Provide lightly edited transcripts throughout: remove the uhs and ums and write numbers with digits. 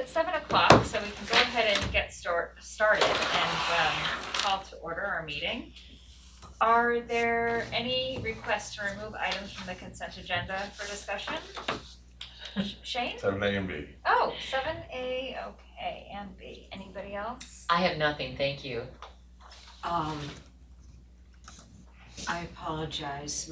it's 7:00, so we can go ahead and get started and call to order our meeting. Are there any requests to remove items from the consent agenda for discussion? Shane? 7A and B. Oh, 7A, okay, and B. Anybody else? I have nothing, thank you. I apologize,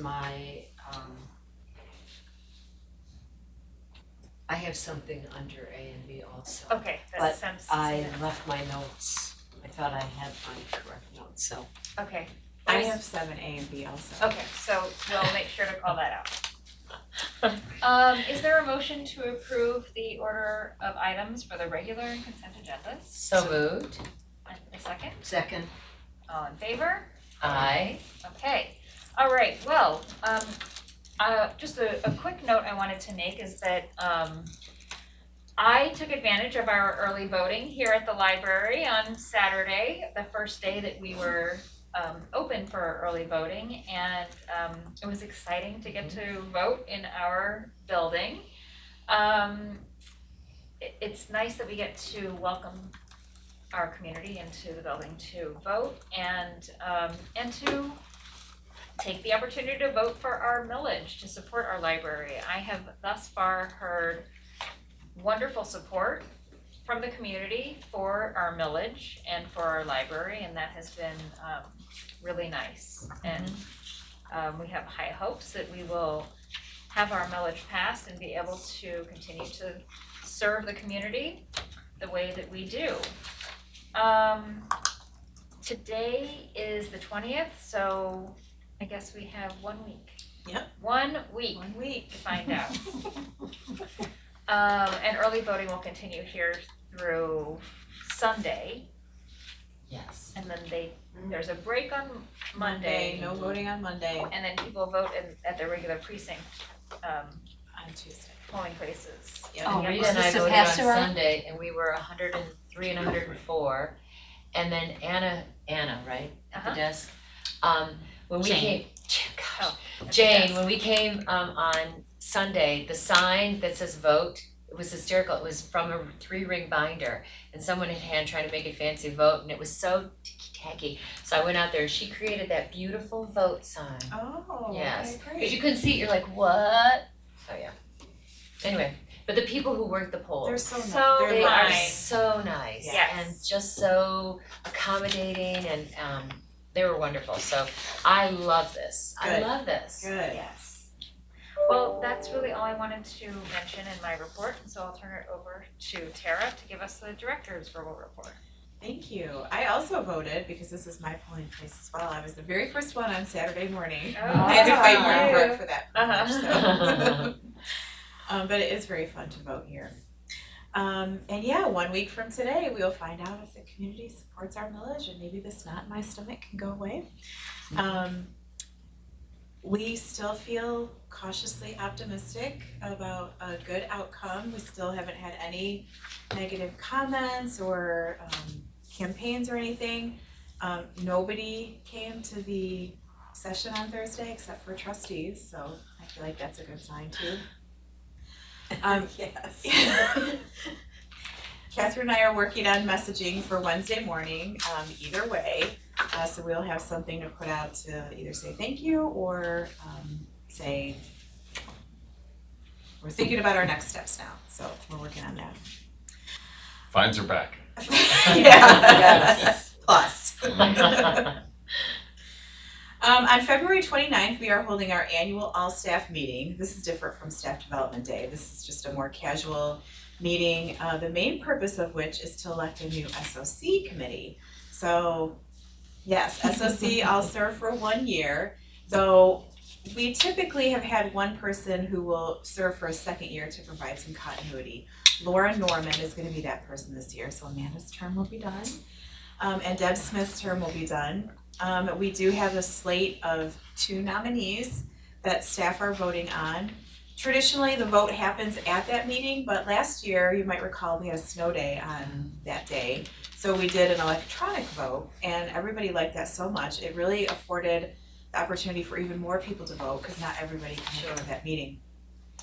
I have something under A and B also. Okay, that But sounds. I left my notes, I thought I had my correct notes, so. Okay. I have 7A and B also. Okay, so we'll make sure to call that out. Is there a motion to approve the order of items for the regular and consent agendas? So moved. And a second? Second. All in favor? Aye. Okay, all right, well, just a quick note I wanted to make is that I took advantage of our early voting here at the library on Saturday, the first day that we were open for early voting, and it was exciting to get to vote in our building. It's nice that we get to welcome our community into the building to vote and to take the opportunity to vote for our millage, to support our library. I have thus far heard wonderful support from the community for our millage and for our library, and that has been really nice. And we have high hopes that we will have our millage passed and be able to continue to serve the community the way that we do. Today is the 20th, so I guess we have 1 week. Yep. 1 week. 1 week. To find out. And early voting will continue here through Sunday, Yes. and then there's a break on Monday, No voting on Monday. and then people vote at their regular precinct On Tuesday. polling places. Oh, Yeah, Rita, Rita and I this a voted on pass around? Sunday and we were 103 and 104. And then Anna, right, at the Uh-huh. desk, when we Jane. came, gosh, Oh, that's Jane, the when we came on Sunday, the sign that says vote, it was hysterical. It was from a 3-ring binder, and someone had hand trying to make it fancy vote, and it was so ticky-tacky. So I went out there, and she created that beautiful vote sign. Oh, Yes, okay, because great. you couldn't see it. You're like, what? Oh yeah. Anyway, but the people who work the polls, They're so nice. So They're they nice. are nice. so nice Yes. and just so accommodating, and they were wonderful. So I love this. I Good. love this. Good. Yes. Well, that's really all I wanted to mention in my report, and so I'll turn it over to Tara to give us the director's verbal report. Thank you. I also voted because this is my polling place as well. I was the very first one on Saturday morning. Oh, I had to fight more yeah. work for that privilege, Uh-huh. so. But it is very fun to vote here. And yeah, 1 week from today, we'll find out if the community supports our millage and maybe this knot in my stomach can go away. We still feel cautiously optimistic about a good outcome. We still haven't had any negative comments or campaigns or anything. Nobody came to the session on Thursday except for trustees, so I feel like that's a good sign too. Yes. Catherine and I are working on messaging for Wednesday morning, either way. So we'll have something to put out to either say thank you or say we're thinking about our next steps now. So we're working on that. Fines are back. Yes. Plus. On February 29th, we are holding our annual all-staff meeting. This is different from Staff Development Day. This is just a more casual meeting, the main purpose of which is to elect a new SOC committee. So, yes, SOC, I'll serve for 1 year, though we typically have had one person who will serve for a second year to provide some continuity. Laura Norman is gonna be that person this year, so Amanda's term will be done. And Deb Smith's term will be done. We do have a slate of 2 nominees that staff are voting on. Traditionally, the vote happens at that meeting, but last year, you might recall, we had a snow day on that day. So we did an electronic vote, and everybody liked that so much. It really afforded the opportunity for even more people to vote, because not everybody can go to that meeting.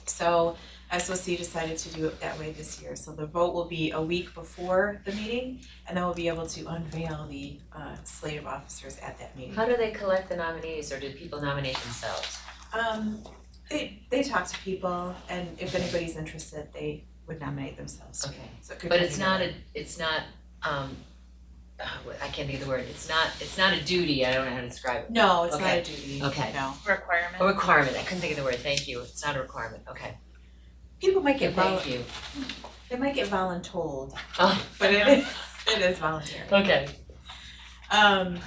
So SOC decided to do it that way this year. So the vote will be a week before the meeting, and then we'll be able to unveil the slate of officers at that meeting. How do they collect the nominees, or do people nominate themselves? They talk to people, and if anybody's interested, they would nominate themselves. Okay. So it could But come it's not together. I can't think of the word, it's not a duty, I don't know how to describe it. No, it's not Okay. a duty. Okay. No. Requirement. A requirement, I couldn't think of the word, thank you, it's not a requirement, okay, People might get thank you. they might get voluntold, Oh, but it is voluntary. okay. And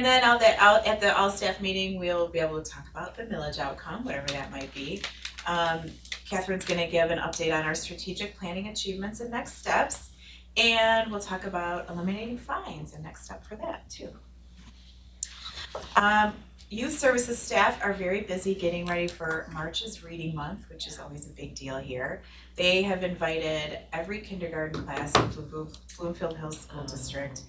then out at the all staff meeting, we'll be able to talk about the millage outcome, whatever that might be. Catherine's gonna give an update on our strategic planning achievements and next steps. And we'll talk about eliminating fines and next step for that too. Youth services staff are very busy getting ready for March's reading month, which is always a big deal here. They have invited every kindergarten class in Bloomfield Hills School District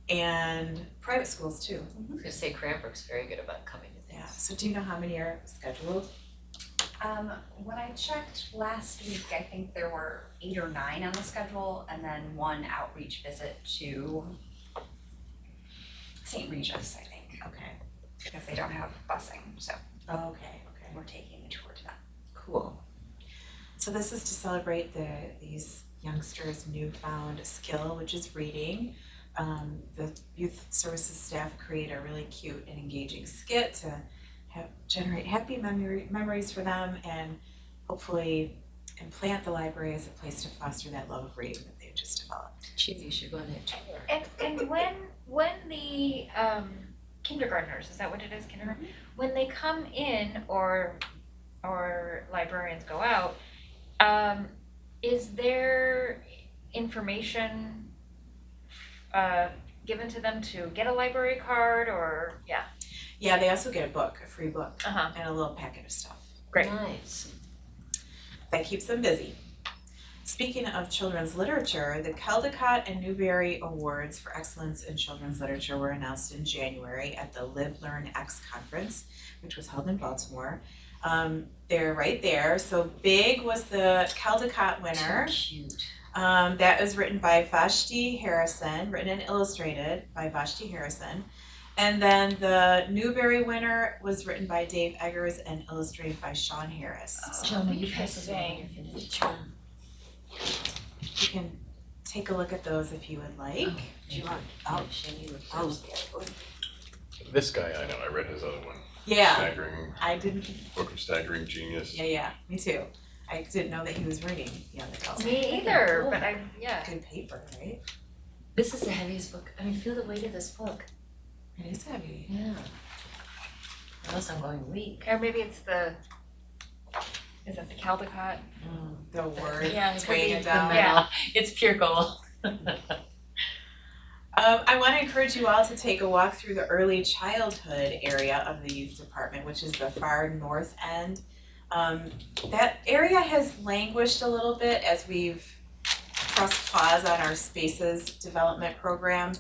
and private schools too. I was gonna say Cranbrook's very good about coming to Yeah, things. so do you know how many are scheduled? When I checked last week, I think there were 8 or 9 on the schedule, and then 1 outreach visit to St. Regis, I think, Okay. because they don't have busing, so Okay. we're taking a tour to them. Cool. So this is to celebrate these youngsters' newfound skill, which is reading. The youth services staff create a really cute and engaging skit to generate happy memories for them and hopefully implant the library as a place to foster that love of reading that they've just developed. Geez, you should go on that tour. And when the kindergartners, is that what it is, kindergarten? When they come in or librarians go out, is there information given to them to get a library card or, yeah? Yeah, they also get a book, a free book, Uh-huh. and a little packet of stuff. Great. Nice. That keeps them busy. Speaking of children's literature, the Caldecott and Newbery Awards for Excellence in Children's Literature were announced in January at the Live Learn X conference, which was held in Baltimore. They're right there. So Big was the Caldecott winner. So cute. That was written by Vashti Harrison, written and illustrated by Vashti Harrison. And then the Newbery winner was written by Dave Eggers and illustrated by Sean Harris. So Joan, will you pass this around your finish? you can take a look at those if you would like. Do you want, Shane, you look I'll- first. This guy, I know, I read his other one. Yeah, Staggering, I didn't, Book of Staggering Genius. yeah, me too. I didn't know that he was reading the other color. Me either, but yeah. Good paper, right? This is the heaviest book, I mean, feel the weight of this book. It is heavy. Yeah. Unless I'm going weak. Or maybe it's is it the Caldecott? The word, Yeah, it's it could be weighing the down. Yeah. It's pure gold. I want to encourage you all to take a walk through the early childhood area of the youth department, which is the far north end. That area has languished a little bit as we've pressed pause on our spaces development program.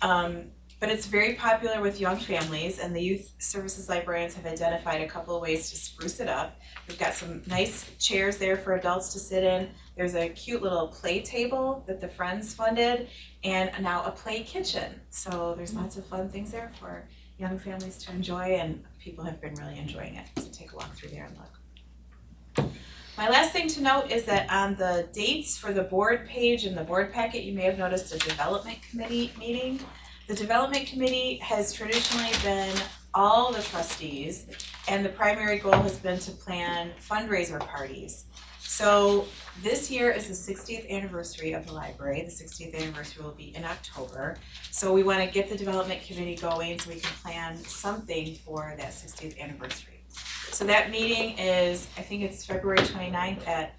But it's very popular with young families, and the youth services librarians have identified a couple of ways to spruce it up. We've got some nice chairs there for adults to sit in. There's a cute little play table that the Friends funded, and now a play kitchen. So there's lots of fun things there for young families to enjoy, and people have been really enjoying it. So take a walk through there and look. My last thing to note is that on the dates for the board page in the board packet, you may have noticed a development committee meeting. The development committee has traditionally been all the trustees, and the primary goal has been to plan fundraiser parties. So this year is the 60th anniversary of the library. The 60th anniversary will be in October. So we want to get the development committee going so we can plan something for that 60th anniversary. So that meeting is, I think it's February 29th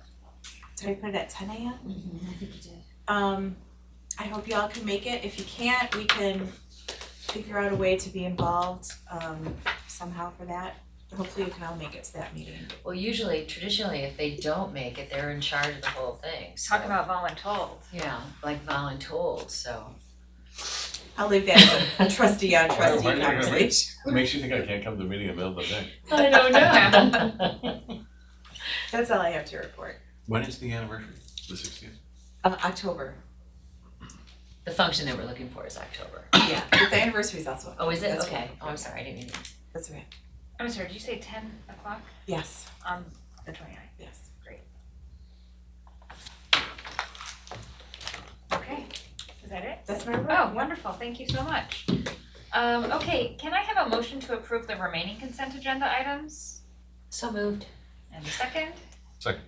did I put it at 10 a.m.? I think you did. I hope y'all can make it. If you can't, we can figure out a way to be involved somehow for that. Hopefully you can all make it to that meeting. Well, traditionally, if they don't make it, they're in charge of the whole thing, so. Talk about voluntold. Yeah, like voluntold, so. I'll leave that as a trustee on Why trustee are you gonna conversation. What makes you think I can't come to the meeting in the middle of the day? I don't know. That's all I have to report. When is the anniversary? The 60th? October. The function that we're looking for is October. Yeah, but the anniversary is also. Oh, is it? That's Okay. right. Oh, I'm sorry, I didn't mean to. That's right. I'm sorry, did you say 10 o'clock Yes, on the 29th? yes. Okay, is that it? That's my report. Oh, wonderful, thank you so much. Okay, can I have a motion to approve the remaining consent agenda items? So moved. And a second? Second.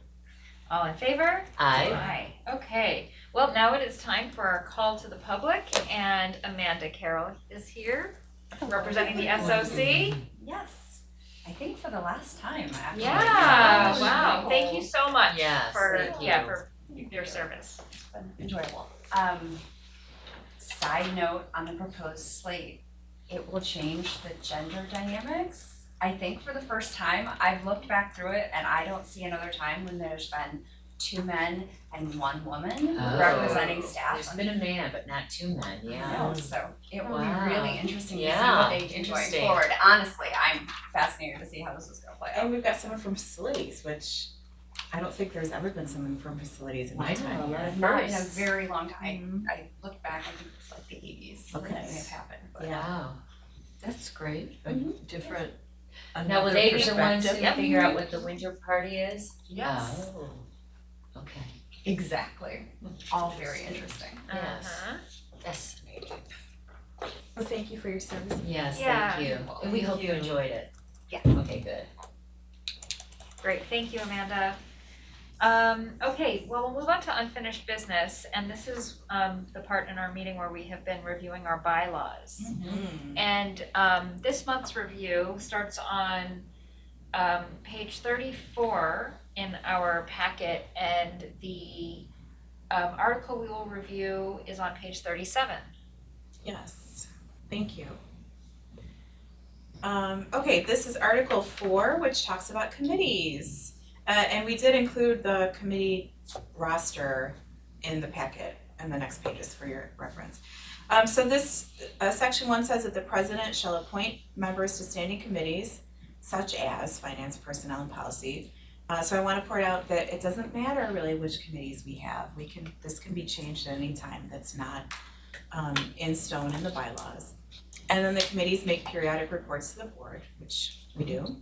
All in favor? Aye. Okay, well, now it is time for our call to the public, and Amanda Carroll is here, representing the SOC. Yes, I think for the last time, actually. Yeah, So wow, thank you so much Yes, for, thank you. yeah, for your service. It's been enjoyable. Side note on the proposed slate, it will change the gender dynamics. I think for the first time, I've looked back through it and I don't see another time when there's been 2 men and 1 woman Oh. representing staff. There's been a man, but not 2 men, yeah. No, so it will be Wow. really interesting to see Yeah, what they do going interesting. forward. Honestly, I'm fascinated to see how this is gonna play out. And we've got someone from facilities, which I don't think there's ever been someone from facilities in my time Wow, here. Not in a very long time. Mhm. I looked back, I think it's like the 80s. Okay. That may have happened, but. Wow. That's great, a Mhm. different, Now, will another they be the ones perspective. who figure out what the winter party is? Yes, Oh, okay, exactly. All very interesting. Yes. Uh-huh. fascinating. Well, thank you for your service. Yes, Yeah. thank you. And we Thank hope you you. enjoyed it. Yeah. Okay, good. Great, thank you, Amanda. Okay, well, we'll move on to unfinished business, and this is the part in our meeting where we have been reviewing our bylaws. Mm. And this month's review starts on page 34 in our packet, and the article we will review is on page 37. Yes, thank you. Okay, this is Article 4, which talks about committees. And we did include the committee roster in the packet and the next pages for your reference. So this, section 1 says that the president shall appoint members to standing committees such as finance, personnel, and policy. So I wanna point out that it doesn't matter really which committees we have. This can be changed at any time. That's not in stone in the bylaws. And then the committees make periodic reports to the board, which we do.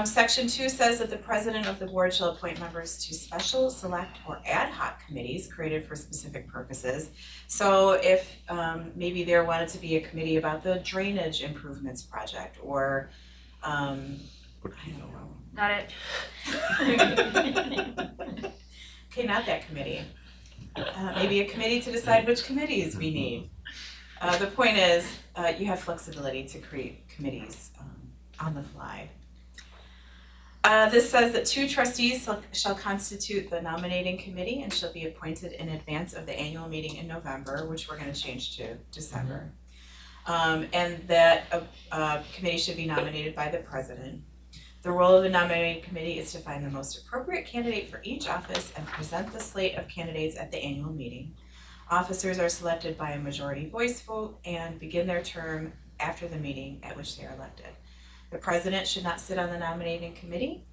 Section 2 says that the president of the board shall appoint members to special, select, or ad hoc committees created for specific purposes. So if maybe there wanted to be a committee about the drainage improvements project, or I don't know. Got it? Okay, not that committee. Maybe a committee to decide which committees we need. The point is, you have flexibility to create committees on the fly. This says that 2 trustees shall constitute the nominating committee and shall be appointed in advance of the annual meeting in November, which we're gonna change to December. And that a committee should be nominated by the president. The role of the nominating committee is to find the most appropriate candidate for each office and present the slate of candidates at the annual meeting. Officers are selected by a majority voice vote and begin their term after the meeting at which they are elected. The president should not sit on the nominating committee,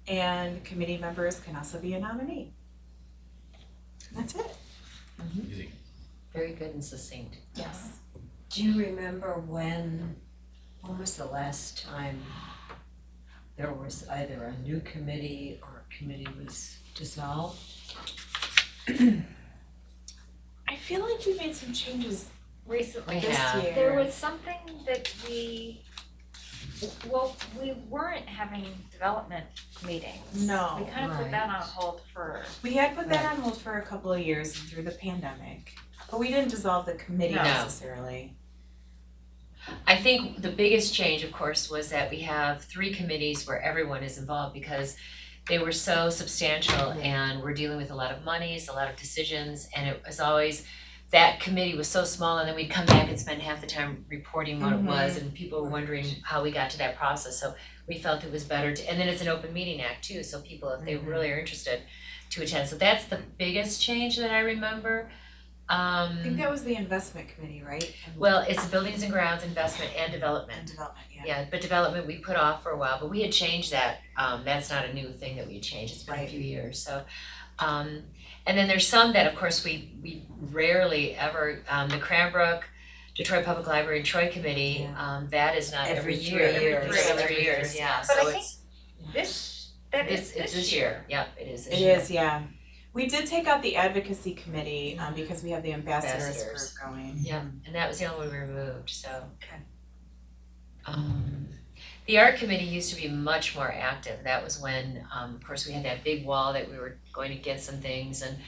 and committee members can also be a nominee. And that's it. Easy. Very good and succinct. Yes. Do you remember when was the last time there was either a new committee or a committee was dissolved? I feel like we made some changes Recently. We this have. year. There was something that we weren't having development meetings. No, We kind of put that on hold for, We had put that on hold for a couple of years through the pandemic, but we didn't dissolve the committee No. necessarily. I think the biggest change, of course, was that we have 3 committees where everyone is involved because they were so substantial and we're dealing with a lot of monies, a lot of decisions, and it was always, that committee was so small, and then we'd come back and spend half the time reporting what it was, and people were wondering how we got to that process, so we felt it was better to, and then it's an open meeting act too, so people, if they really are interested, to attend, so that's the biggest change that I remember. I think that was the investment committee, right? Well, it's buildings and grounds, investment and And development. development, yeah. Yeah, but development we put off for a while, but we had changed that, that's not a new thing that we had changed, it's been a Right. few years, so. And then there's some that, of course, we rarely ever, the Cranbrook, Detroit Public Library and Troy Committee, that is not every Every year. 3 years. It's every 3 years, yeah, But I so think it's this year, yep, it is this It year. is, yeah. We did take out the advocacy committee, because we have the ambassadors Ambassadors. group going. Yeah, and that was the only one we removed, so. Okay. The art committee used to be much more active, that was when, of course, we had that big wall that we were going to get some things and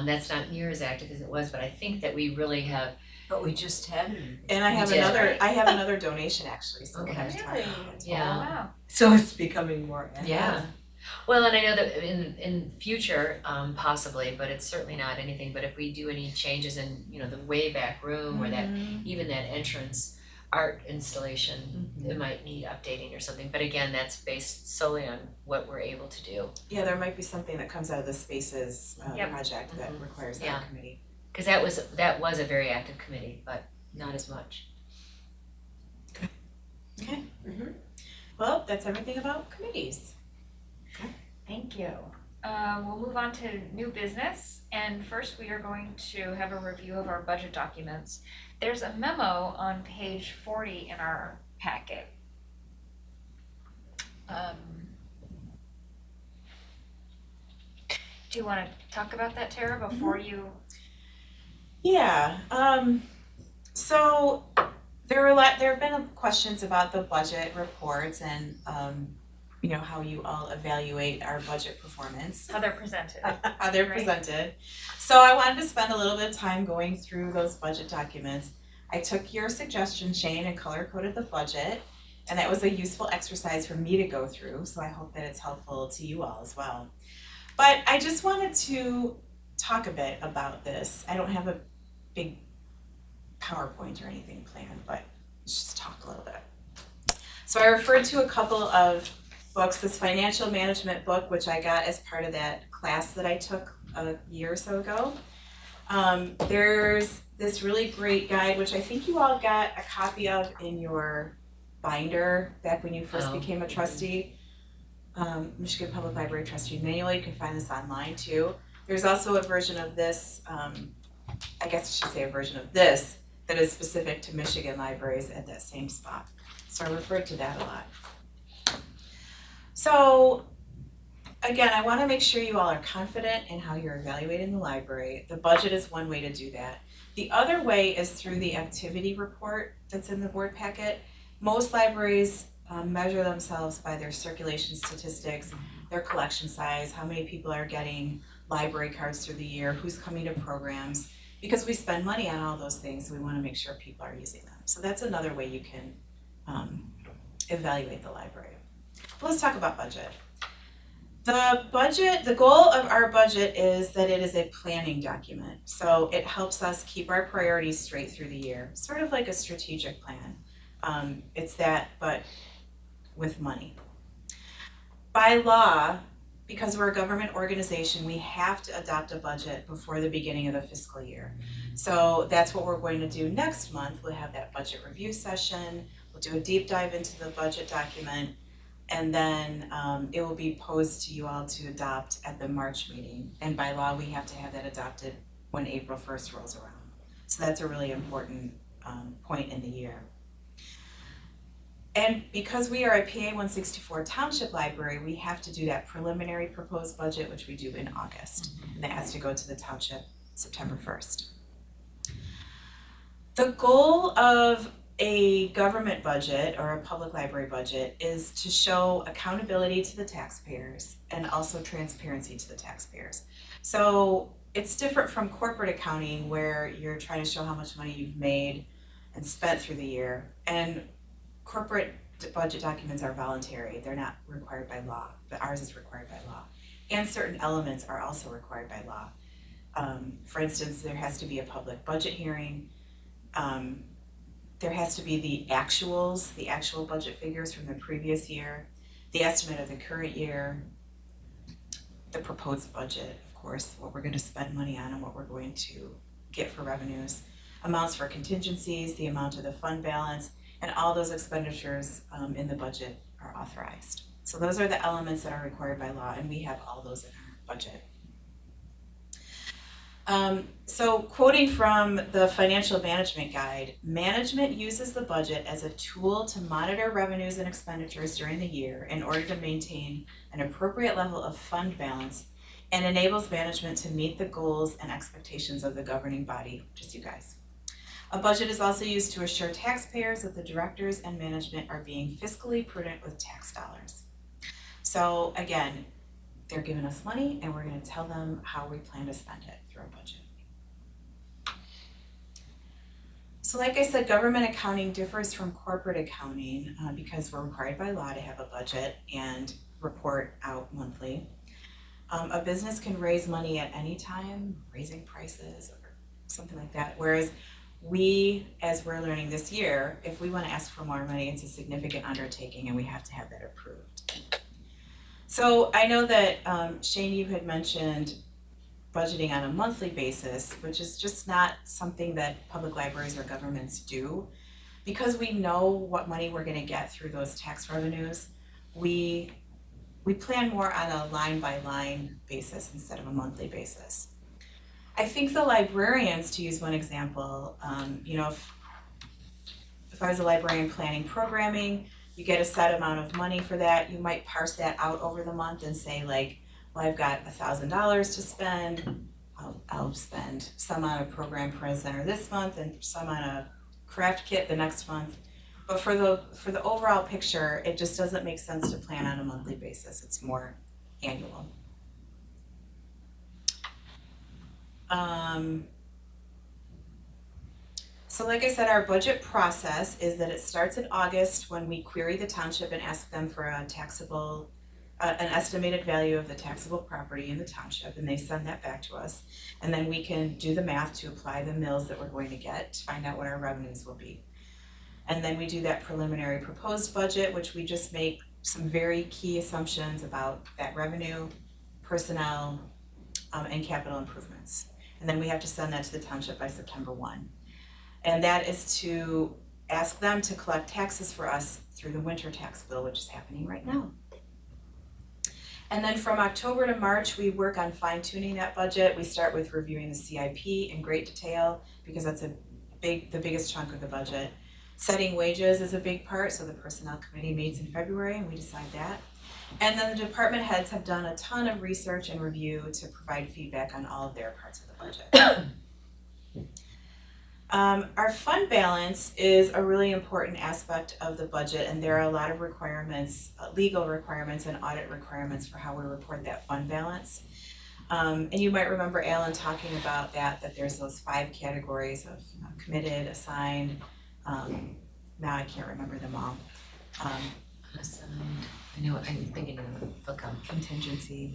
that's not near as active as it was, but I think that we really have, But we just had a meeting. And I have We did. another donation actually, so we'll have to talk Really? about it. yeah. Wow. So it's becoming more active. Yeah. Well, and I know that in future, possibly, but it's certainly not anything, but if we do any changes in, the way back room or that, even that entrance art installation, it might need updating or something, but again, that's based solely on what we're able to do. Yeah, there might be something that comes out of the spaces Yep. project that requires Yeah. that committee. Cause that was a very active committee, but not as much. Okay. Well, that's everything about committees. Thank you. We'll move on to new business, and first we are going to have a review of our budget documents. There's a memo on page 40 in our packet. Do you wanna talk about that, Tara, before you? Yeah, so there have been questions about the budget reports and how you all evaluate our budget performance. How they're presented. How they're Right. presented. So I wanted to spend a little bit of time going through those budget documents. I took your suggestion, Shane, and color coded the budget, and that was a useful exercise for me to go through, so I hope that it's helpful to you all as well. But I just wanted to talk a bit about this. I don't have a big PowerPoint or anything planned, but let's just talk a little bit. So I referred to a couple of books, this financial management book, which I got as part of that class that I took a year or so ago. There's this really great guide, which I think you all got a copy of in your binder back when you first Oh. became a trustee. Michigan Public Library Trustee Manual, you can find this online too. There's also a version of this, I guess I should say a version of this, that is specific to Michigan libraries at that same spot. So I referred to that a lot. So again, I wanna make sure you all are confident in how you're evaluating the library. The budget is one way to do that. The other way is through the activity report that's in the board packet. Most libraries measure themselves by their circulation statistics, their collection size, how many people are getting library cards through the year, who's coming to programs. Because we spend money on all those things, we wanna make sure people are using them. So that's another way you can evaluate the library. Let's talk about budget. The goal of our budget is that it is a planning document. So it helps us keep our priorities straight through the year, sort of like a strategic plan. It's that, but with money. By law, because we're a government organization, we have to adopt a budget before the beginning of the fiscal year. So that's what we're going to do next month. We'll have that budget review session. We'll do a deep dive into the budget document. And then it will be posed to you all to adopt at the March meeting. And by law, we have to have that adopted when April 1st rolls around. So that's a really important point in the year. And because we are a PA 164 Township Library, we have to do that preliminary proposed budget, which we do in August. And that has to go to the Township September 1st. The goal of a government budget or a public library budget is to show accountability to the taxpayers and also transparency to the taxpayers. So it's different from corporate accounting where you're trying to show how much money you've made and spent through the year. And corporate budget documents are voluntary, they're not required by law, but ours is required by law. And certain elements are also required by law. For instance, there has to be a public budget hearing. There has to be the actual budget figures from the previous year, the estimate of the current year, the proposed budget, of course, what we're gonna spend money on and what we're going to get for revenues, amounts for contingencies, the amount of the fund balance, and all those expenditures in the budget are authorized. So those are the elements that are required by law, and we have all those in our budget. So quoting from the financial management guide, management uses the budget as a tool to monitor revenues and expenditures during the year in order to maintain an appropriate level of fund balance and enables management to meet the goals and expectations of the governing body, which is you guys. A budget is also used to assure taxpayers that the directors and management are being fiscally prudent with tax dollars. So again, they're giving us money and we're gonna tell them how we plan to spend it through our budget. So like I said, government accounting differs from corporate accounting because we're required by law to have a budget and report out monthly. A business can raise money at any time, raising prices or something like that, whereas we, as we're learning this year, if we wanna ask for more money, it's a significant undertaking and we have to have that approved. So I know that Shane, you had mentioned budgeting on a monthly basis, which is just not something that public libraries or governments do. Because we know what money we're gonna get through those tax revenues, we plan more on a line by line basis instead of a monthly basis. I think the librarians, to use one example, if I was a librarian planning programming, you get a set amount of money for that, you might parse that out over the month and say like, well, I've got $1,000 to spend, I'll spend some on a program presenter this month and some on a craft kit the next month. But for the overall picture, it just doesn't make sense to plan on a monthly basis, it's more annual. So like I said, our budget process is that it starts in August when we query the township and ask them for a taxable, an estimated value of the taxable property in the township, and they send that back to us. And then we can do the math to apply the mills that we're going to get to find out what our revenues will be. And then we do that preliminary proposed budget, which we just make some very key assumptions about that revenue, personnel, and capital improvements. And then we have to send that to the township by September 1. And that is to ask them to collect taxes for us through the winter tax bill, which is happening right now. And then from October to March, we work on fine tuning that budget. We start with reviewing the CIP in great detail because that's the biggest chunk of the budget. Setting wages is a big part, so the personnel committee meets in February and we decide that. And then the department heads have done a ton of research and review to provide feedback on all of their parts of the budget. Our fund balance is a really important aspect of the budget, and there are a lot of requirements, legal requirements and audit requirements for how we report that fund balance. And you might remember Alan talking about that there's those 5 categories of committed, assigned, now I can't remember them all. Assigned, I know, I'm thinking of the book on Contingency.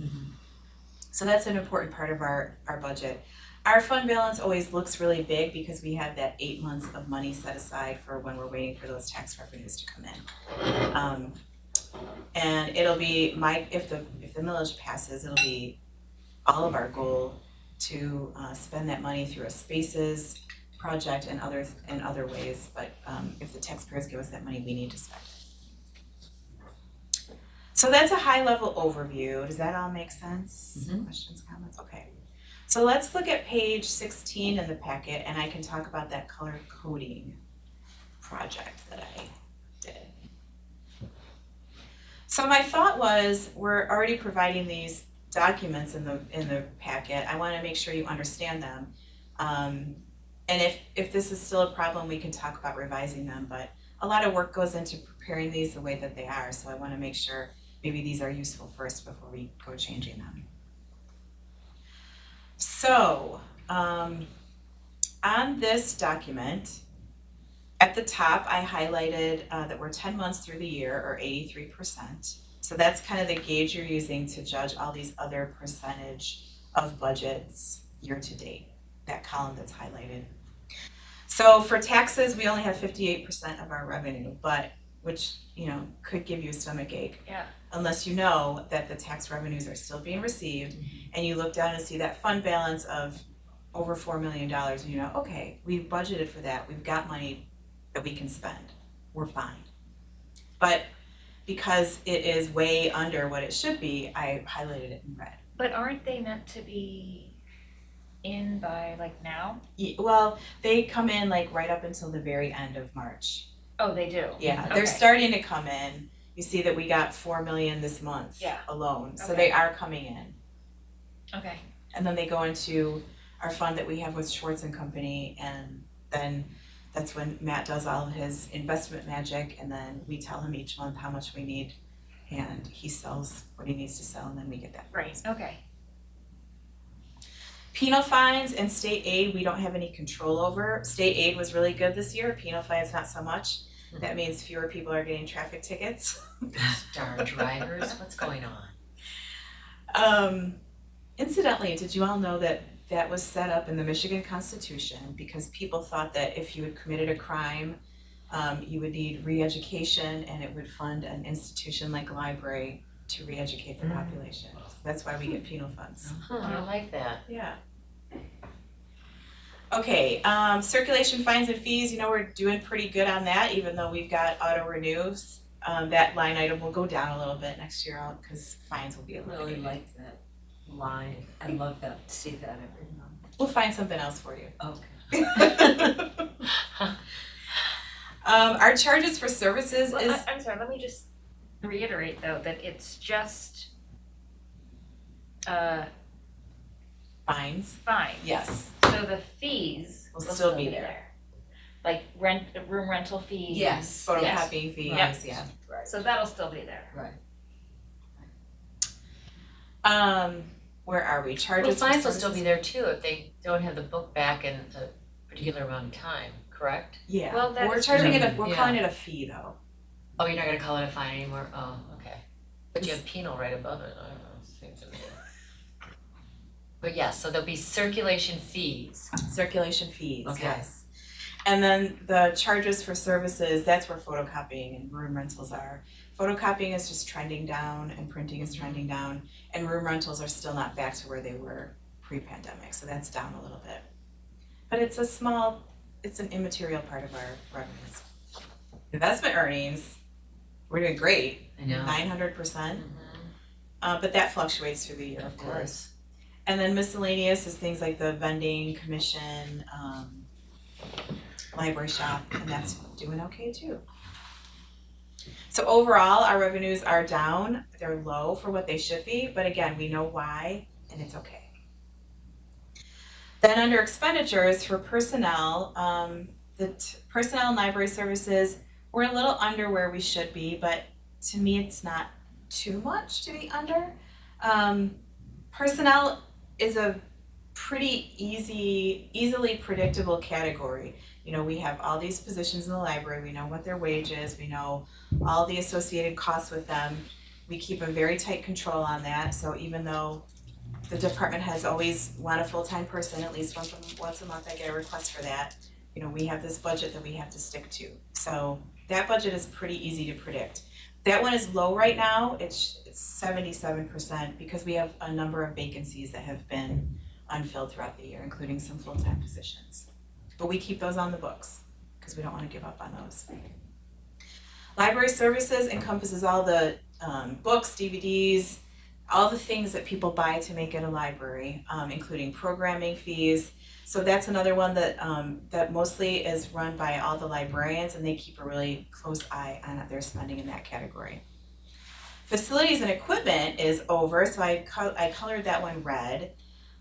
So that's an important part of our budget. Our fund balance always looks really big because we have that 8 months of money set aside for when we're waiting for those tax revenues to come in. And it'll be if the millage passes, it'll be all of our goal to spend that money through a spaces project and other ways. But if the taxpayers give us that money, we need to spend it. So that's a high level overview. Does that all make sense? Mm-hmm. Questions, comments? Okay. So let's look at page 16 in the packet and I can talk about that color coding project that I did. So my thought was, we're already providing these documents in the packet. I want to make sure you understand them. And if this is still a problem, we can talk about revising them, but a lot of work goes into preparing these the way that they are, so I want to make sure maybe these are useful first before we go changing them. So, on this document, at the top, I highlighted that we're 10 months through the year, or 83%. So that's kind of the gauge you're using to judge all these other percentage of budgets year to date, that column that's highlighted. So for taxes, we only have 58% of our revenue, but which, could give you a stomach ache. Yeah. Unless you know that the tax revenues are still being received and you look down and see that fund balance of over $4 million and you know, okay, we've budgeted for that, we've got money that we can spend, we're fine. But because it is way under what it should be, I highlighted it in red. But aren't they meant to be in by like now? Well, they come in like right up until the very end of March. Oh, they do? Yeah, Okay. they're starting to come in. You see that we got 4 million this month Yeah. alone, so Okay. they are coming in. Okay, And then they go into our fund that we have with Schwartz and Company, and then that's when Matt does all of his investment magic, and then we tell him each month how much we need, and he sells what he needs to sell, and then we get that. right, okay. Penal fines and state aid, we don't have any control over. State aid was really good this year, penal fines not so much. That means fewer people are getting traffic tickets. Darn drivers, what's going on? Incidentally, did you all know that that was set up in the Michigan Constitution because people thought that if you had committed a crime, you would need re-education and it would fund an institution like a library to re-educate the population. That's why we get penal funds. I like that. Yeah. Okay, circulation fines and fees, you know, we're doing pretty good on that, even though we've got auto renews. That line item will go down a little bit next year out, cause fines will be I really eliminated. like that line. I love that, see that every month. We'll find something else for you. Okay. Our charges for services Well, is, I'm sorry, let me just reiterate though, that it's just fines, fines. yes, So the fees will will still be there. Like room rental fees. Yes. Photocopying fees, Yep. yeah. So that'll still be there. Right. Where are we? Well, Charges for fines will still services? be there too if they don't have the book back in a particular amount of time, correct? Yeah, Well, that we're is charging true. it, we're Yeah. calling it a fee though. Oh, you're not gonna call it a fine anymore? Oh, okay. But you have penal right above it, I don't know, seems to me. But yes, so there'll be circulation fees. Circulation fees, Okay. yes. And then the charges for services, that's where photocopying and room rentals are. Photocopying is just trending down and printing is trending down, and room rentals are still not back to where they were pre-pandemic, so that's down a little bit. But it's an immaterial part of our revenues. Investment earnings, we're doing great, I know. 900%, Mhm. but that fluctuates through the year, of It course. And then miscellaneous is things like the vending, commission, library shop, and that's doing okay too. So overall, our revenues are down, they're low for what they should be, but again, we know why, and it's okay. Then under expenditures for personnel, personnel and library services, we're a little under where we should be, but to me, it's not too much to be under. Personnel is a pretty easily predictable category. You know, we have all these positions in the library, we know what their wage is, we know all the associated costs with them. We keep a very tight control on that, so even though the department has always want a full-time person, at least once a month I get a request for that. You know, we have this budget that we have to stick to. So that budget is pretty easy to predict. That one is low right now, it's 77% because we have a number of vacancies that have been unfilled throughout the year, including some full-time positions. But we keep those on the books because we don't want to give up on those. Library services encompasses all the books, DVDs, all the things that people buy to make it a library, including programming fees. So that's another one that mostly is run by all the librarians, and they keep a really close eye on their spending in that category. Facilities and equipment is over, so I colored that one red.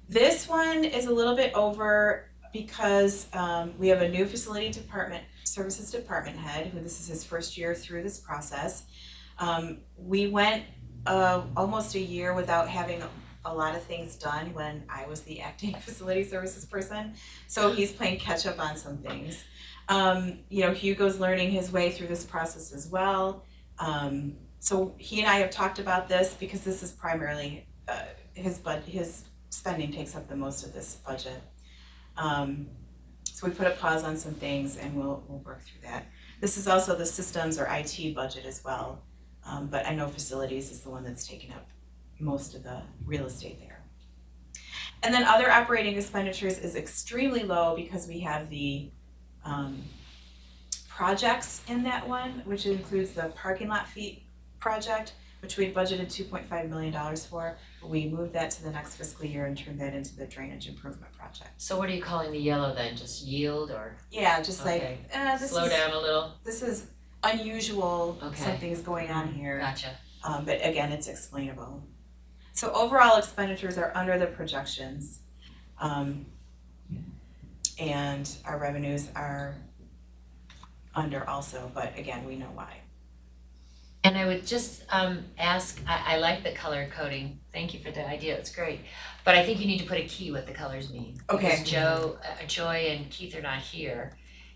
This one is a little bit over because we have a new facility services department head, who this is his first year through this process. We went almost a year without having a lot of things done when I was the acting facility services person, so he's playing catch up on some things. You know, Hugo's learning his way through this process as well. So he and I have talked about this because this is primarily his spending takes up the most of this budget. So we put a pause on some things and we'll work through that. This is also the systems or IT budget as well, but I know facilities is the one that's taking up most of the real estate there. And then other operating expenditures is extremely low because we have the projects in that one, which includes the parking lot fee project, which we budgeted $2.5 million for. But we moved that to the next fiscal year and turned that into the drainage improvement project. So what are you calling the yellow then, just yield or, Yeah, just okay, like, this slow is, down a little? this is unusual, Okay. something's going on here. Gotcha. But again, it's explainable. So overall expenditures are under the projections. And our revenues are under also, but again, we know why. And I would just ask, I like the color coding, thank you for the idea, it's great. But I think you need to put a key what the colors mean. Okay. Because Joy and Keith are not here,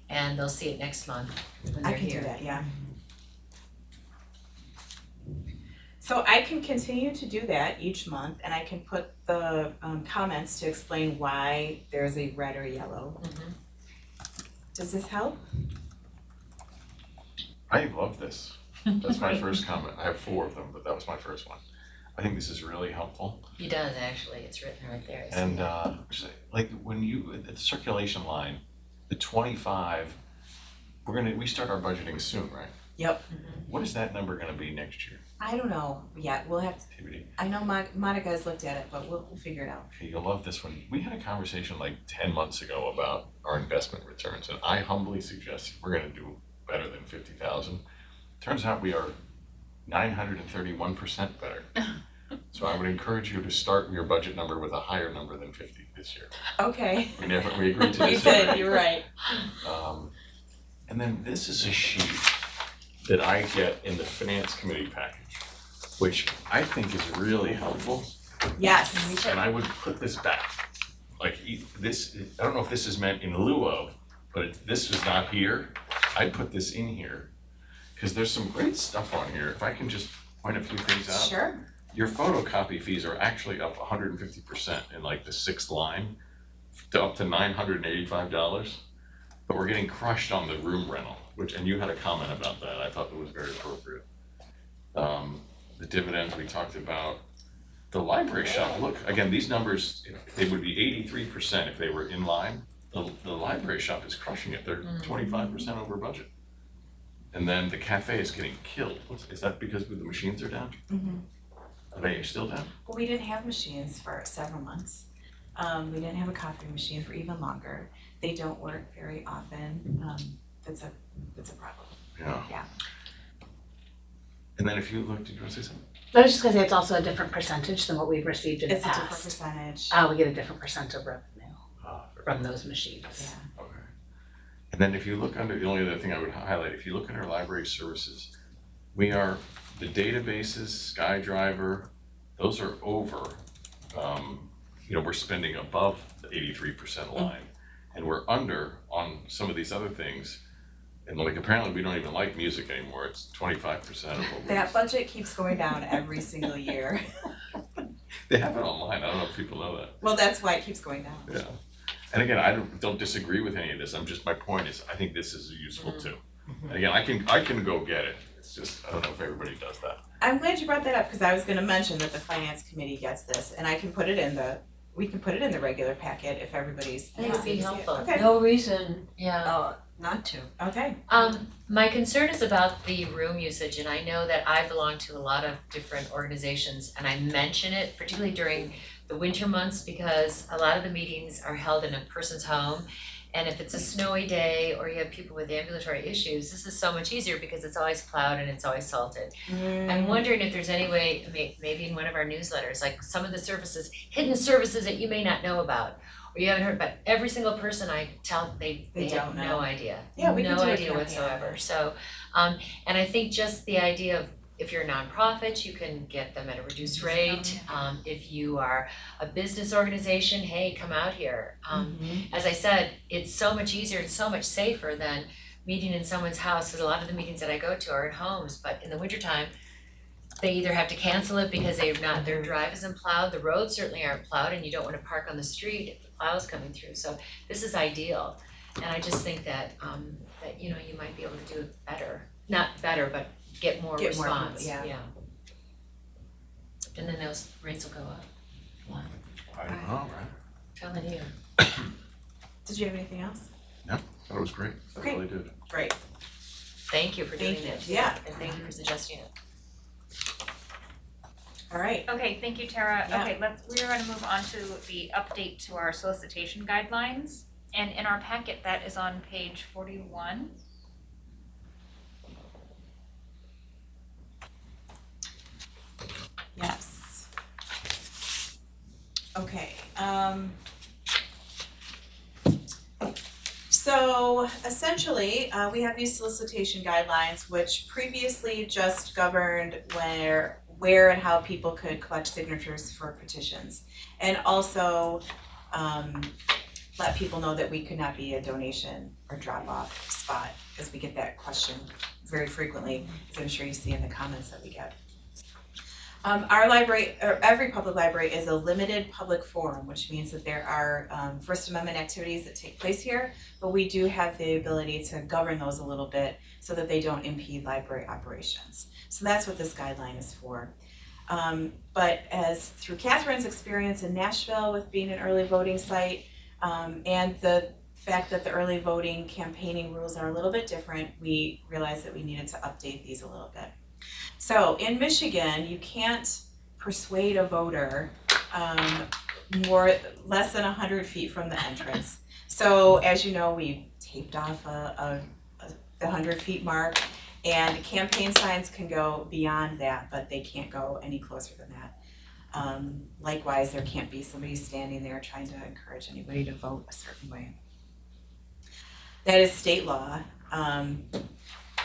and they'll see it next month when I they're can here. do that, yeah. So I can continue to do that each month, and I can put the comments to explain why there's a red or yellow. Mhm. Does this help? I love this. That's my first comment. I have 4 of them, but that was my first one. I think this is really helpful. He does actually, it's written right there. I see And that. like when you, at the circulation line, the 25, we start our budgeting soon, right? Yep. What is that number gonna be next year? I don't know yet. We'll have to, TBD. I know Monica has looked at it, but we'll figure it out. Okay, you'll love this one. We had a conversation like 10 months ago about our investment returns, and I humbly suggest we're gonna do better than 50,000. Turns out we are 931% better. So I would encourage you to start your budget number with a higher number than 50 this year. Okay. We agreed to You this. did, you're right. And then this is a sheet that I get in the finance committee package, which I think is really helpful. Yes. And I would put this back. Like this, I don't know if this is meant in lieu of, but if this was not here, I'd put this in here. Cause there's some great stuff on here. If I can just point a few things out. Sure. Your photocopy fees are actually up 150% in like the 6th line, up to $985. But we're getting crushed on the room rental, and you had a comment about that. I thought that was very appropriate. The dividends we talked about. The library shop, look, again, these numbers, they would be 83% if they were in line. The library shop is crushing it. They're 25% over budget. And then the cafe is getting killed. Is that because the machines are down? Mm-hmm. Are they still down? Well, we didn't have machines for several months. We didn't have a coffee machine for even longer. They don't work very often. That's a problem. Yeah. Yeah. And then if you look, did you want to say something? I was just gonna say it's also a different percentage than what we've received in the It's a different past. percentage. We get a different percent of revenue from those machines. Yeah. Okay. And then if you look under, the only other thing I would highlight, if you look under library services, we are, the databases, SkyDriver, those are over. We're spending above the 83% line, and we're under on some of these other things. And like apparently we don't even like music anymore. It's 25% of what we. That budget keeps going down every single year. They have it online. I don't know if people know that. Well, that's why it keeps going down. Yeah. And again, I don't disagree with any of this. My point is, I think this is useful too. And again, I can go get it. It's just, I don't know if everybody does that. I'm glad you brought that up because I was gonna mention that the finance committee gets this and I can put it in we can put it in the regular packet if everybody's. I think it'd be helpful. Okay, No reason Yeah. not to. okay. My concern is about the room usage, and I know that I belong to a lot of different organizations, and I mention it particularly during the winter months because a lot of the meetings are held in a person's home. And if it's a snowy day or you have people with ambulatory issues, this is so much easier because it's always plowed and it's always salted. I'm wondering if there's any way, maybe in one of our newsletters, like some of the services, hidden services that you may not know about, or you haven't heard about. Every single person I tell, they have don't know. no idea. Yeah, we can do a No idea campaign on whatsoever. it. So, and I think just the idea of if you're a nonprofit, you can get them at a reduced rate. If you are a business organization, hey, come out here. As I said, it's so much easier and so much safer than meeting in someone's house, because a lot of the meetings that I go to are at homes, but in the wintertime, they either have to cancel it because their drive isn't plowed, the roads certainly aren't plowed, and you don't wanna park on the street if the plow's coming through, so this is ideal. And I just think that you might be able to do it better, not better, but get more Get more people, response, yeah. And then those rates will go up. I don't know, right? Telling you. Did you have anything else? That was great. I Okay. really did. Great. Thank you for doing Thank you. this. Yeah. And thank you for suggesting it. All right. Okay, thank you, Tara. Yeah. Okay, we're gonna move on to the update to our solicitation guidelines. And in our packet, that is on page 41. Yes. Okay, so essentially, we have these solicitation guidelines, which previously just governed where and how people could collect signatures for petitions. And also, let people know that we could not be a donation or drop-off spot, because we get that question very frequently, as I'm sure you see in the comments that we get. Our library, or every public library, is a limited public forum, which means that there are First Amendment activities that take place here, but we do have the ability to govern those a little bit so that they don't impede library operations. So that's what this guideline is for. But as through Catherine's experience in Nashville with being an early voting site, and the fact that the early voting campaigning rules are a little bit different, we realized that we needed to update these a little bit. So in Michigan, you can't persuade a voter less than 100 feet from the entrance. So as you know, we taped off the 100 feet mark, and campaign signs can go beyond that, but they can't go any closer than that. Likewise, there can't be somebody standing there trying to encourage anybody to vote a certain way. That is state law.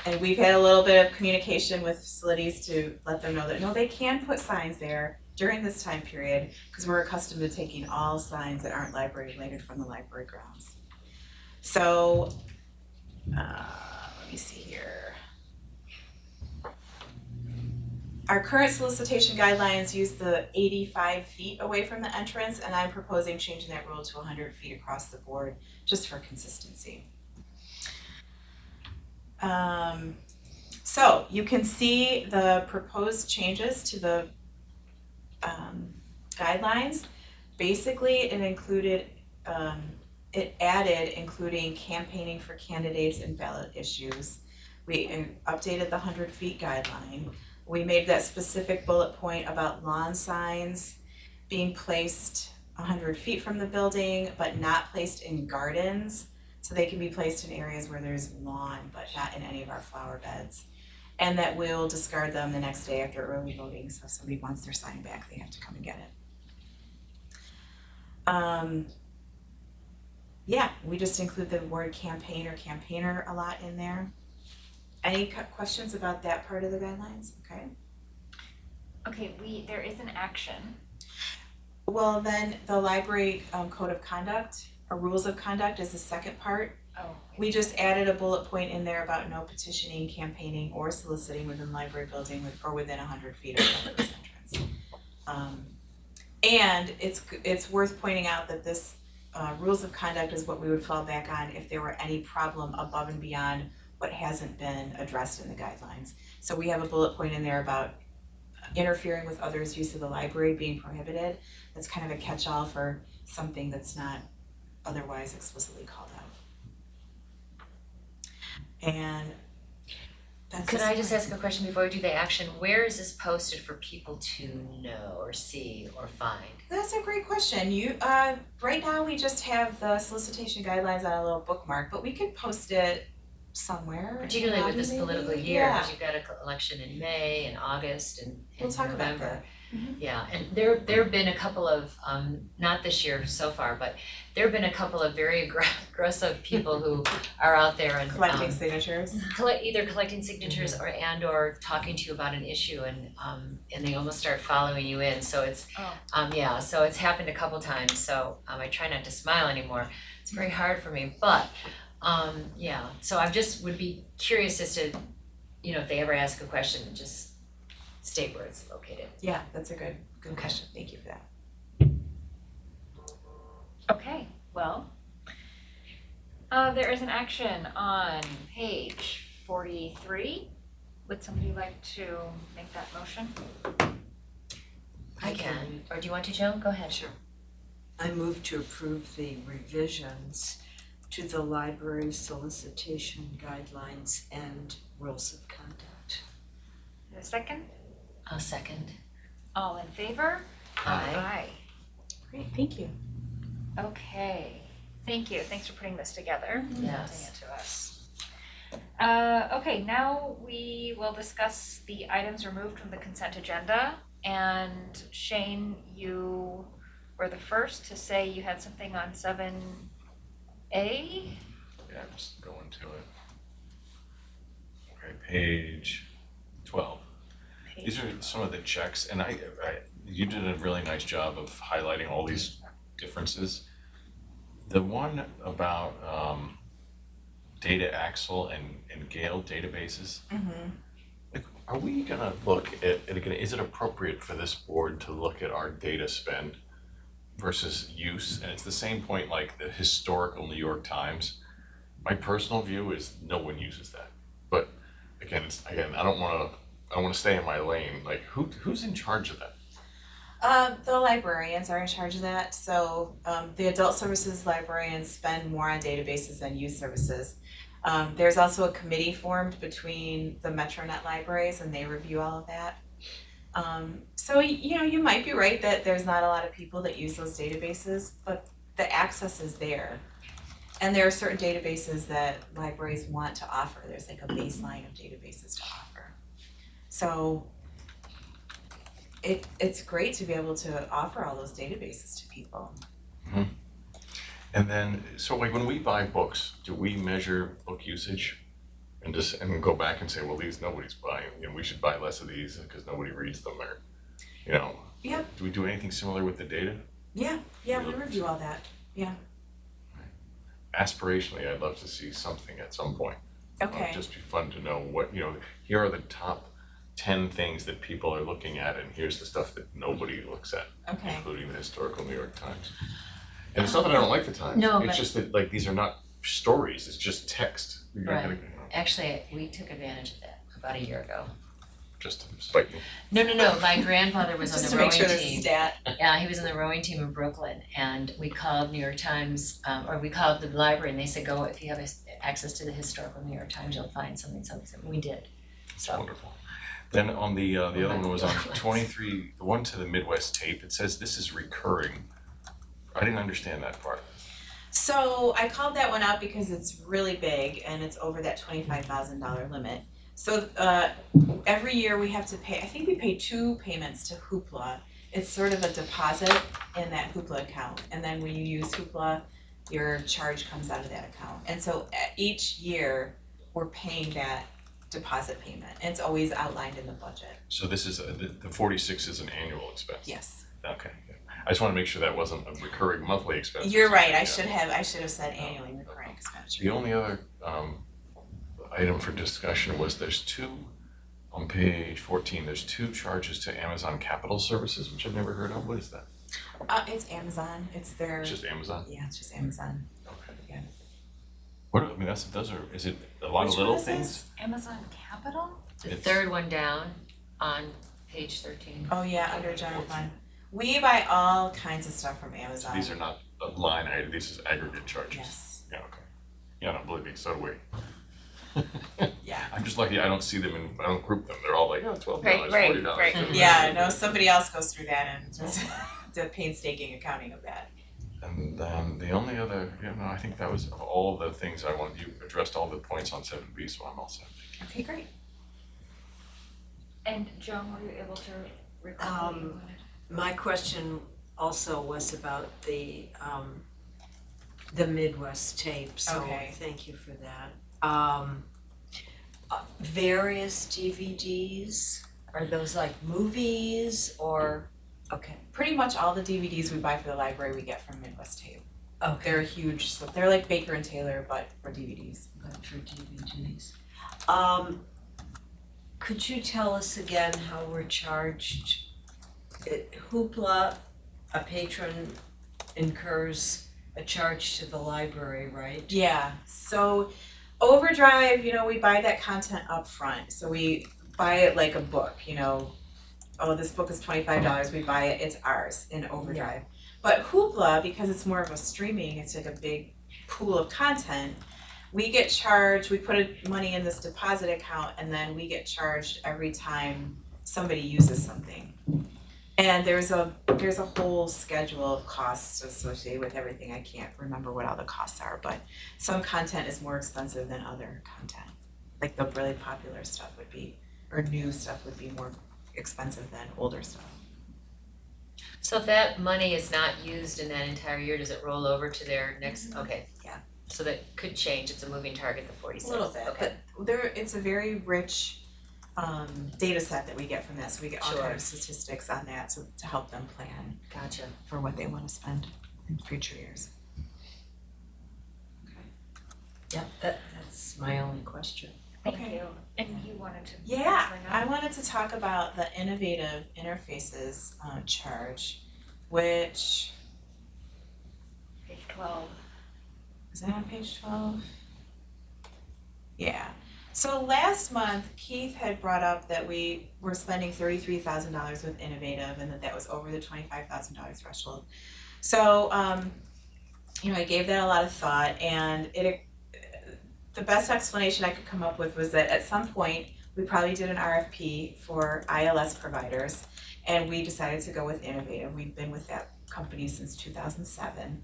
And we've had a little bit of communication with facilities to let them know that no, they can put signs there during this time period, because we're accustomed to taking all signs that aren't library related from the library grounds. So, let me see here. Our current solicitation guidelines use the 85 feet away from the entrance, and I'm proposing changing that rule to 100 feet across the board, just for consistency. So you can see the proposed changes to the guidelines. Basically, it included, it added including campaigning for candidates and ballot issues. We updated the 100 feet guideline. We made that specific bullet point about lawn signs being placed 100 feet from the building, but not placed in gardens. So they can be placed in areas where there's lawn, but not in any of our flower beds. And that we'll discard them the next day after early voting, so if somebody wants their sign back, they have to come and get it. Yeah, we just include the word campaign or campaigner a lot in there. Any questions about that part of the guidelines? Okay. Okay, there is an action. Well, then the library code of conduct, or rules of conduct, is the second part. Oh. We just added a bullet point in there about no petitioning, campaigning, or soliciting within the library building or within 100 feet of the library's entrance. And it's worth pointing out that this rules of conduct is what we would fall back on if there were any problem above and beyond what hasn't been addressed in the guidelines. So we have a bullet point in there about interfering with others' use of the library being prohibited. That's kind of a catch-all for something that's not otherwise explicitly called out. And that's Could I just ask a question before we do the action? Where is this posted for people to know or see or find? That's a great question. Right now we just have the solicitation guidelines on a little bookmark, but we could post it somewhere. Particularly with this maybe? political year, Yeah. because you've got an election in May and August and We'll talk about November. that. Yeah, and there have been a couple of, not this year so far, but there have been a couple of very aggressive people who are out there and Collecting signatures. either collecting signatures or talking to you about an issue and they almost start following you in, so it's so it's happened a couple times, so I try not to smile anymore. It's very hard for me, but so I just would be curious as to, if they ever ask a question, just state where it's located. Yeah, that's a good Okay. question. Thank you for that. Okay, well, there is an action on page 43. Would somebody like to make that motion? I can, or do you want to, Joan? Go ahead. Sure. I move to approve the revisions to the library solicitation guidelines and rules of conduct. A second? I'll second. All in favor? Aye. Great, thank you. Okay, thank you, thanks for putting this together, presenting Yes. it to us. Okay, now we will discuss the items removed from the consent agenda. And Shane, you were the first to say you had something on 7A? Yeah, I'm just going to it. Okay, page 12. These are some of the checks, and you did a really nice job of highlighting all these differences. The one about Data Axle and Gale databases, like, are we gonna look at it again? Is it appropriate for this board to look at our data spend versus use? And it's the same point like the historical New York Times. My personal view is no one uses that. But again, I don't wanna stay in my lane. Like who's in charge of that? The librarians are in charge of that, so the adult services librarians spend more on databases than youth services. There's also a committee formed between the MetroNet libraries and they review all of that. So you might be right that there's not a lot of people that use those databases, but the access is there. And there are certain databases that libraries want to offer. There's like a baseline of databases to offer. So it's great to be able to offer all those databases to people. And then, so like when we buy books, do we measure book usage? And go back and say, well, these nobody's buying, we should buy less of these because nobody reads them, or, Yeah. Do we do anything similar with the data? Yeah, we review all that. Aspirationally, I'd love to see something at some point. Okay. It'd just be fun to know what, here are the top 10 things that people are looking at, and here's the stuff that nobody looks at, Okay. including the historical New York Times. And it's not that I don't like the Times. No, It's but- just that like these are not stories, it's just text. You're not Right. gonna, Actually, we took advantage of that about a year ago. just to spite me. No, my grandfather was on Just the to make rowing sure there's a team. stat. Yeah, he was on the rowing team in Brooklyn, and we called New York Times, or we called the library, and they said, go, if you have access to the historical New York Times, you'll find something, and we did, It's so. wonderful. Then on the other one was on 23, the one to the Midwest tape, it says this is recurring. I didn't understand that part. So I called that one out because it's really big and it's over that $25,000 limit. So every year we have to pay, I think we pay 2 payments to Hoopla. It's sort of a deposit in that Hoopla account. And then when you use Hoopla, your charge comes out of that account. And so each year we're paying that deposit payment. And it's always outlined in the budget. So this is, the 46 is an annual expense? Yes. Okay, yeah. I just wanna make sure that wasn't a recurring monthly expense. You're right. I Yeah. should have said annually recurring expenditure. The only other item for discussion was there's 2, on page 14, there's 2 charges to Amazon Capital Services, which I've never heard of. What is that? It's Amazon. It's their. It's just Amazon? Yeah, it's just Amazon. Okay. Yeah. Those are, is it a lot of Which little one is things? this? Amazon Capital? The It's- third one down on page 13. Oh yeah, under general fund. We buy all kinds of stuff from So Amazon. these are not a line item, these is aggregate charges? Yes. Yeah, okay. Yeah, no, believe me, so do we. Yeah. I'm just lucky I don't see them I don't group them, they're all like, oh, $12, Right, $40. right. Yeah, no, somebody else goes through that and does the painstaking accounting of that. And then the only other, I think that was all the things I wanted, you addressed all the points on 7B, so I'm all set. Okay, great. And Joan, were you able to recall what you wanted? My question also was about the Midwest tape, so Okay. thank you for that. Various DVDs, are those like movies or, okay, Pretty much all the DVDs we buy for the library we get from Midwest Tape. okay, They're huge, so they're like Baker and Taylor, but for DVDs. good for DVDs. Could you tell us again how we're charged? Hoopla, a patron incurs a charge to the library, right? Yeah, so Overdrive, we buy that content up front. So we buy it like a book, oh, this book is $25, we buy it, it's ours in Overdrive. But Hoopla, because it's more of a streaming, it's like a big pool of content, we get charged, we put money in this deposit account and then we get charged every time somebody uses something. And there's a whole schedule of costs associated with everything. I can't remember what all the costs are, but some content is more expensive than other content. Like the really popular stuff would be, or new stuff would be more expensive than older stuff. So if that money is not used in that entire year, does it roll over to their next, okay. Yeah. So that could change, it's a moving target, the 46, A little bit, okay. but it's a very rich data set that we get from that, so we get all Sure. kinds of statistics on that, so to help them plan Gotcha. for what they wanna spend in future years. Yeah, that's my only question. Thank Okay. you. And you wanted to Yeah, bring up- I wanted to talk about the innovative interfaces charge, which Page 12. is that on page 12? Yeah. So last month, Keith had brought up that we were spending $33,000 with innovative and that was over the $25,000 threshold. So, I gave that a lot of thought and the best explanation I could come up with was that at some point, we probably did an RFP for ILS providers and we decided to go with innovative. We've been with that company since 2007.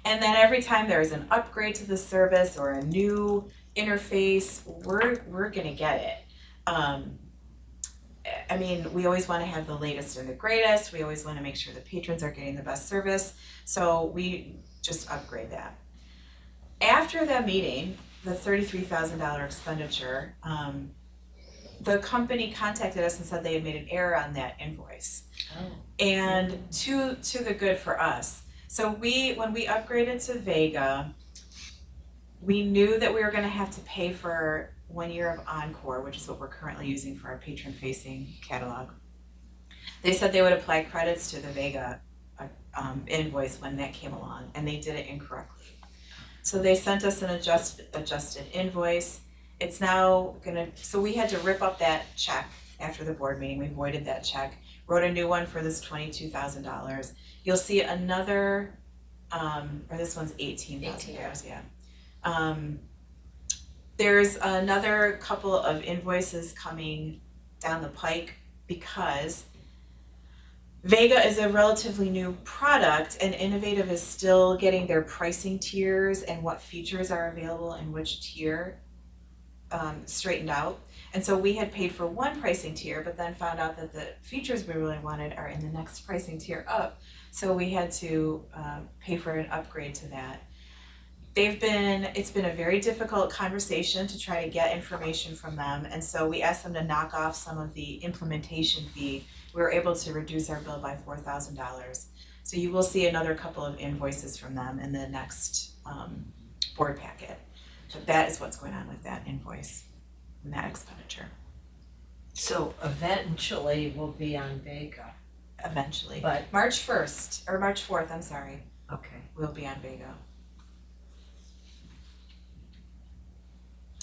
And then every time there's an upgrade to the service or a new interface, we're gonna get it. I mean, we always wanna have the latest and the greatest, we always wanna make sure the patrons are getting the best service, so we just upgrade that. After that meeting, the $33,000 expenditure, the company contacted us and said they had made an error on that invoice. Oh. And to the good for us. So when we upgraded to Vega, we knew that we were gonna have to pay for 1 year of Encore, which is what we're currently using for our patron-facing catalog. They said they would apply credits to the Vega invoice when that came along, and they did it incorrectly. So they sent us an adjusted invoice. It's now so we had to rip up that check after the board meeting, we voided that check, wrote a new one for this $22,000. You'll see another, or this one's $18,000, yeah. There's another couple of invoices coming down the pike because Vega is a relatively new product and Innovative is still getting their pricing tiers and what features are available in which tier straightened out. And so we had paid for one pricing tier, but then found out that the features we really wanted are in the next pricing tier up. So we had to pay for an upgrade to that. It's been a very difficult conversation to try to get information from them, and so we asked them to knock off some of the implementation fee. We were able to reduce our bill by $4,000. So you will see another couple of invoices from them in the next board packet. But that is what's going on with that invoice and that expenditure, So eventually we'll be on Vega. eventually. But- March 1st, or March 4th, I'm sorry, Okay. we'll be on Vega.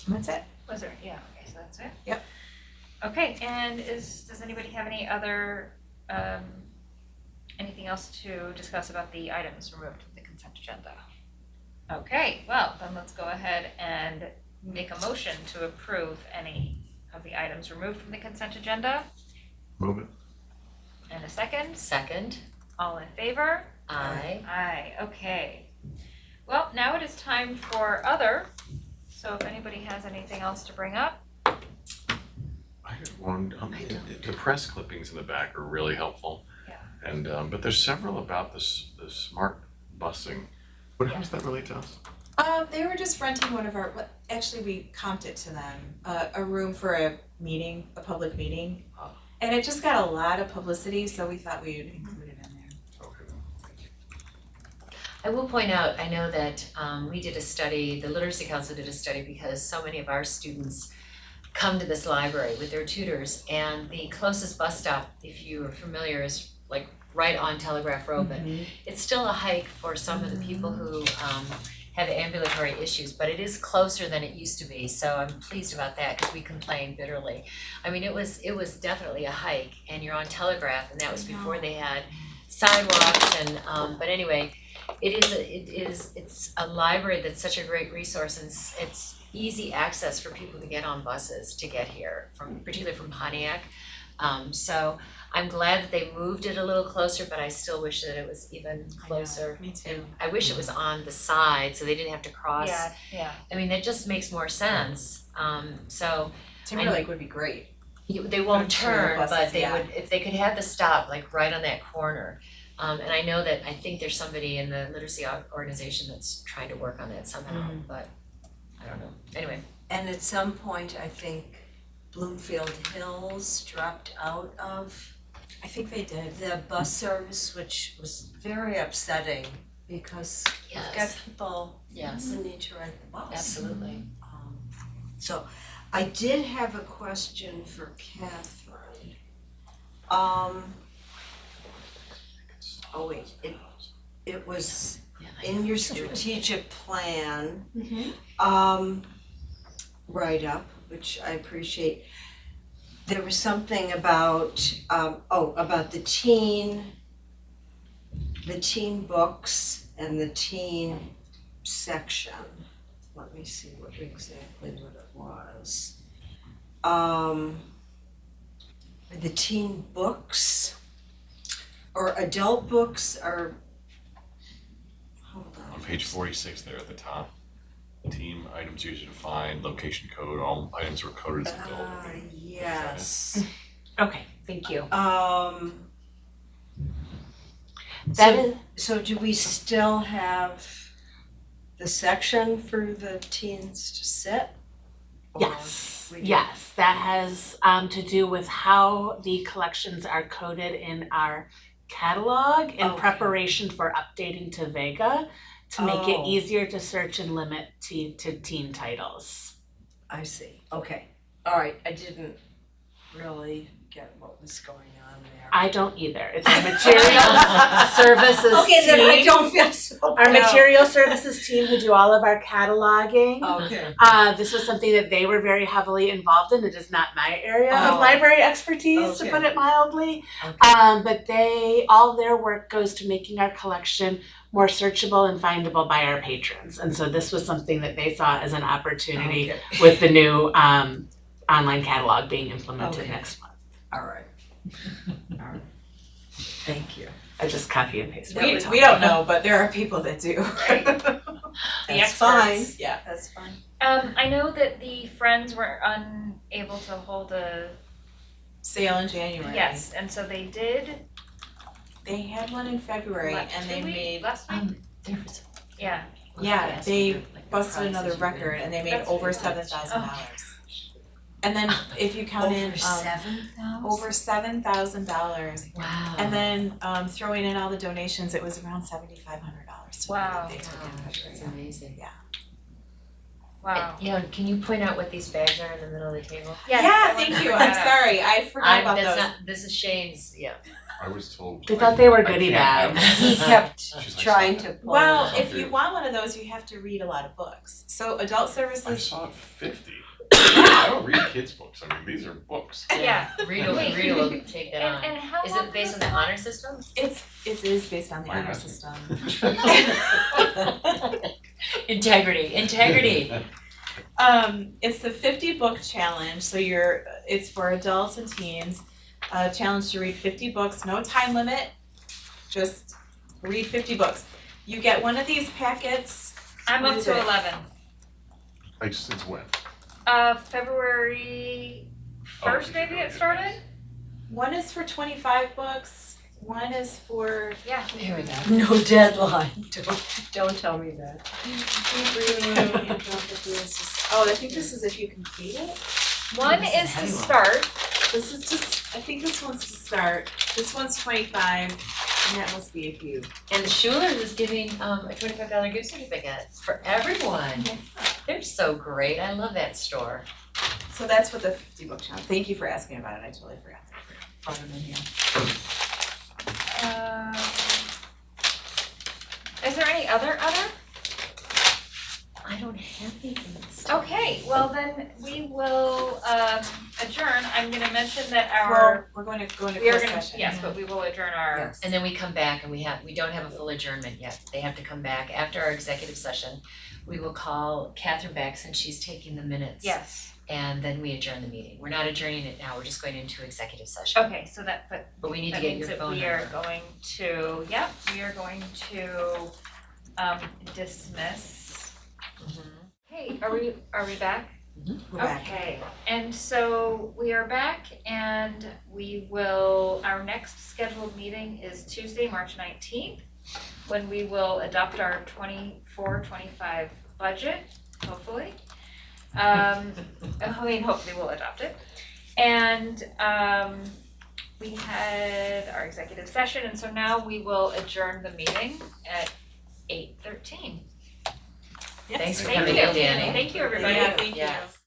And that's it. Was there, yeah, okay, so that's it? Yep. Okay, and does anybody have any other, anything else to discuss about the items removed from the consent agenda? Okay, well, then let's go ahead and make a motion to approve any of the items removed from the consent agenda. Move it. And a second, Second, all in favor? aye. Aye, okay. Well, now it is time for other, so if anybody has anything else to bring up. I had one, I don't. the press clippings in the back are really helpful. Yeah. And, but there's several about the smart busing. How does that relate to us? They were just renting one of our, actually we comped it to them, a room for a meeting, a public meeting. Oh. And it just got a lot of publicity, so we thought we would include it in there. Okay. I will point out, I know that we did a study, the Literacy Council did a study because so many of our students come to this library with their tutors, and the closest bus stop, if you are familiar, is like right on Telegraph Road, but it's still a hike for some of the people who have ambulatory issues, but it is closer than it used to be, so I'm pleased about that because we complained bitterly. I mean, it was definitely a hike, and you're on Telegraph, and that was before they had sidewalks and, but anyway, it's a library that's such a great resource and it's easy access for people to get on buses to get here, particularly from Pontiac. So I'm glad that they moved it a little closer, but I still wish that it was even closer. Me too. I wish it was on the side so they didn't have to cross. Yeah. I mean, that just makes more sense. So Timberlake would be great. they won't I'm sure the turn, buses, but they yeah. would, if they could have the stop like right on that corner. And I know that, I think there's somebody in the literacy organization that's trying to work on that somehow, but I don't know. Anyway, And at some point, I think Bloomfield Hills dropped out of I think they did. the bus service, which was very upsetting because you've got yes, people yes, who need to ride the bus. absolutely. So I did have a question for Catherine. Oh wait, it was in your strategic plan, write-up, which I appreciate. There was something about, about the teen books and the teen section. Let me see what it was. The teen books or adult books are, hold On on. page 46 there at the top, team items used to find, location code, all items were coded as adult. Yes. Okay, thank you. So do we still have the section for the teens to sit? Or Yes, we do? yes, that has to do with how the collections are coded in our catalog in Okay. preparation for updating to Vega to make it Oh. easier to search and limit to teen titles. I see, okay, alright, I didn't really get what was going on there. I don't either. It's our materials services Okay, then I team. don't feel so Our bad. material services team who do all of our cataloging. Okay. This was something that they were very heavily involved in. It is not my area Oh. of library expertise, to Okay. put it mildly. Okay. But all their work goes to making our collection more searchable and findable by our patrons. And so this was something that they saw as an opportunity Okay. with the new online catalog being implemented Okay. next month. Alright. Alright. Thank you. I just copy and paste. We don't know, but there are people that do. That's fine. experts. Yeah. That's fine. I know that the Friends were unable to hold a, Sale in January. yes, and so they did, They had one in February and they made, last week? There was. Yeah, yeah, they like, the busted another prizes you record win. and they made That's over fantastic. $7,000. And then if you count in, Over 7,000? over $7,000. Wow. And then throwing in all the donations, it was around $7,500. Wow. They took in Wow, February. that's amazing. wow. Yeah, can you point out what these bags are in the middle of the table? Yes, Yeah, I wanted thank to you, bring I'm that up. sorry, I forgot about those. This is Shane's, yeah. I was told. They thought they were I goodie can't have bags. them. He kept She's like, trying "Stop to it." pull Well, it. if you want one of those, you have to read a lot of books. So adult I services, saw 50. I don't read kids' books. I mean, these are books. Yeah, Rita will take that on. and how Is long it based was on the that? honor system? it is based on the Why honor not? system. Integrity. It's the 50 book challenge, so it's for adults and teens. Challenge to read 50 books, no time limit, just read 50 books. You get one of these packets. I'm What up is to it? 11. Like, since when? February Oh, 1st maybe it started? One is for 25 books, one is for Yeah. Here we go. No deadline, don't tell me that. oh, I think this is if you complete it. One this is a is to heavy one. start, This is just, I think this one's to start. This one's 25, and that must be a few. And the Schulers is giving a $25 gift certificate for everyone. They're so great. I love that store. So that's what the 50 book challenge. Thank you for asking about it. I totally forgot. Brought them in here. is there any other? I don't have anything. Okay, well then we will adjourn, I'm gonna mention that our, We're going to go into we are closed gonna, session. yes, but we will adjourn our, Yes. And then we come back and we don't have a full adjournment yet. They have to come back after our executive session. We will call Catherine back since she's taking the minutes. yes, And then we adjourn the meeting. We're not adjourning it now, we're just going into executive session. okay, so but But we need to that get means your that phone we are number. going to, we are going to dismiss. Hey, are we back? We're back. Okay, and so we are back and our next scheduled meeting is Tuesday, March 19th, when we will adopt our 24-25 budget, hopefully. Hopefully we'll adopt it. And we had our executive session, and so now we will adjourn the meeting at 8:13. Thanks for Thank coming you. in, Danny. Thank you, everybody. Yeah, thank you. Yes.